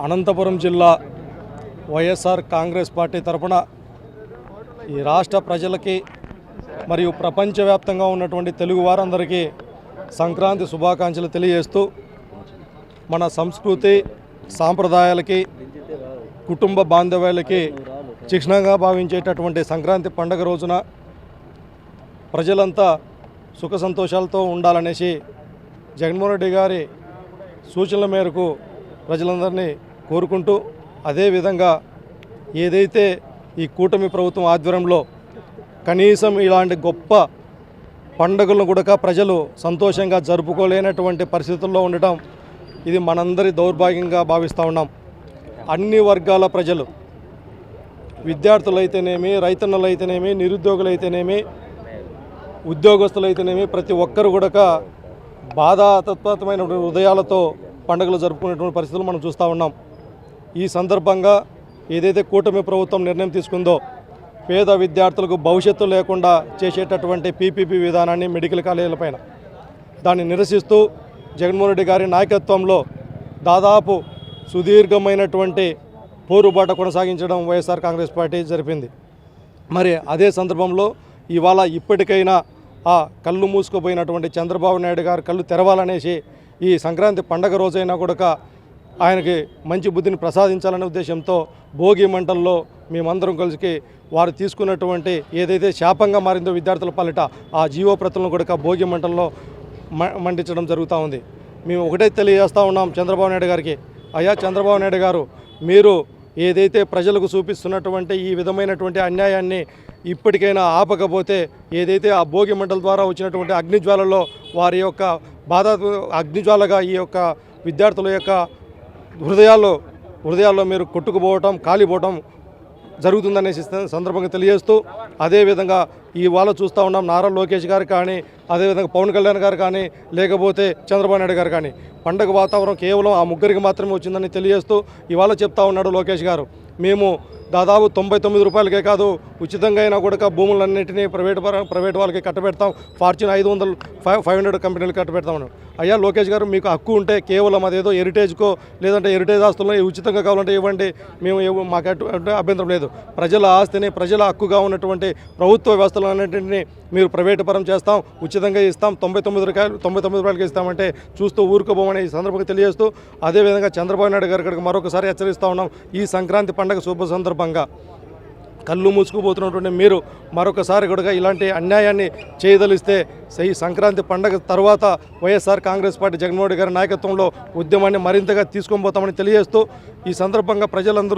అనంతపురం జిల్లా వైఎస్ఆర్ కాంగ్రెస్ పార్టీ తరపున ఈ రాష్ట్ర ప్రజలకి మరియు ప్రపంచవ్యాప్తంగా ఉన్నటువంటి తెలుగు వారందరికీ సంక్రాంతి శుభాకాంక్షలు తెలియజేస్తూ మన సంస్కృతి సాంప్రదాయాలకి కుటుంబ బాంధవ్యాలకి చిహ్నంగా భావించేటటువంటి సంక్రాంతి పండుగ రోజున ప్రజలంతా సుఖ సంతోషాలతో ఉండాలనేసి జగన్మోహన్ రెడ్డి గారి సూచనల మేరకు ప్రజలందరినీ కోరుకుంటూ అదేవిధంగా ఏదైతే ఈ కూటమి ప్రభుత్వం ఆధ్వర్యంలో కనీసం ఇలాంటి గొప్ప పండుగలను కూడా ప్రజలు సంతోషంగా జరుపుకోలేనటువంటి పరిస్థితుల్లో ఉండటం ఇది మనందరి దౌర్భాగ్యంగా భావిస్తూ ఉన్నాం. అన్ని వర్గాల ప్రజలు, విద్యార్థులైతేనేమి, రైతన్నలైతేనేమి, నిరుద్యోగులైతేనేమి, ఉద్యోగస్తులైతేనేమి, ప్రతి ఒక్కరు కూడా బాధాతత్వమైన హృదయాలతో పండుగలు జరుపుకునేటువంటి పరిస్థితులు మనం చూస్తూ ఉన్నాం. ఈ సందర్భంగా ఏదైతే కూటమి ప్రభుత్వం నిర్ణయం తీసుకుందో పేద విద్యార్థులకు భవిష్యత్తు లేకుండా చేసేటటువంటి పీపీపీ విధానాన్ని మెడికల్ కాలేజీలపైన దాన్ని నిరసిస్తూ జగన్మోహన్ రెడ్డి గారి నాయకత్వంలో దాదాపు సుదీర్ఘమైనటువంటి పోరుబాట కొనసాగించడం వైఎస్ఆర్ కాంగ్రెస్ పార్టీ జరిపింది. మరి అదే సందర్భంలో ఇవాళ ఇప్పటికైనా ఆ కళ్ళు మూసుకుపోయినటువంటి చంద్రబాబు నాయుడు గారు కళ్ళు తెరవాలనేసి ఈ సంక్రాంతి పండగ రోజైనా కూడా ఆయనకి మంచి బుద్ధిని ప్రసాదించాలనే ఉద్దేశంతో భోగి మంటల్లో మేమందరం కలిసి వారు తీసుకున్నటువంటి ఏదైతే శాపంగా మారిందో విద్యార్థుల పాలిట ఆ జీవో ప్రతులను కూడా భోగి మంటల్లో మండించడం జరుగుతూ ఉంది. మేము ఒకటే తెలియజేస్తూ ఉన్నాం చంద్రబాబు నాయుడు గారికి, అయ్యా చంద్రబాబు నాయుడు గారు, మీరు ఏదైతే ప్రజలకు చూపిస్తున్నటువంటి ఈ విధమైనటువంటి అన్యాయాన్ని ఇప్పటికైనా ఆపకపోతే ఏదైతే ఆ భోగి మంటల ద్వారా వచ్చినటువంటి అగ్నిజ్వాలలో వారి యొక్క బాధ అగ్నిజ్వాలగా ఈ యొక్క విద్యార్థుల యొక్క హృదయాల్లో మీరు కొట్టుకుపోవటం, కాలిపోవటం జరుగుతుందనేసి సందర్భంగా తెలియజేస్తూ అదేవిధంగా ఇవాళ చూస్తూ ఉన్నాం నారా లోకేష్ గారు కానీ, అదేవిధంగా పవన్ కళ్యాణ్ గారు కానీ, లేకపోతే చంద్రబాబు నాయుడు గారు కానీ పండగ వాతావరణం కేవలం ఆ ముగ్గురికి మాత్రమే వచ్చిందని తెలియజేస్తూ ఇవాళ చెప్తా ఉన్నాడు లోకేష్ గారు, మేము దాదాపు 99 రూపాయలకే కాదు ఉచితంగా అయినా కూడా భూములన్నింటినీ ప్రైవేట్ వాళ్ళకి కట్టబెడతాం, ఫార్చ్యూన్ 500 కంపెనీలు కట్టబెడతామని. అయ్యా లోకేష్ గారు, మీకు హక్కు ఉంటే కేవలం అదేదో హెరిటేజ్కో లేదంటే హెరిటేజ్ ఆస్తులను ఉచితంగా కావాలంటే ఇవ్వండి, మేము మాకు అభ్యంతరం లేదు. ప్రజల ఆస్తిని, ప్రజల హక్కుగా ఉన్నటువంటి ప్రభుత్వ వ్యవస్థలన్నింటినీ మీరు ప్రైవేటు పరం చేస్తాం, ఉచితంగా ఇస్తాం, 99 రూపాయలకి ఇస్తామంటే చూస్తూ ఊరుకోబోమని ఈ సందర్భంగా తెలియజేస్తూ అదేవిధంగా చంద్రబాబు నాయుడు గారికి మరొకసారి హెచ్చరిస్తూ ఉన్నాం. ఈ సంక్రాంతి పండుగ శుభ సందర్భంగా కళ్ళు మూసుకుపోతున్నటువంటి మీరు మరొకసారి కూడా ఇలాంటి అన్యాయాన్ని చేయదలిస్తే ఈ సంక్రాంతి పండుగ తర్వాత వైఎస్ఆర్ కాంగ్రెస్ పార్టీ జగన్మోహన్ రెడ్డి గారి నాయకత్వంలో ఉద్యమాన్ని మరింతగా తీసుకొని పోతామని తెలియజేస్తూ ఈ సందర్భంగా ప్రజలందరూ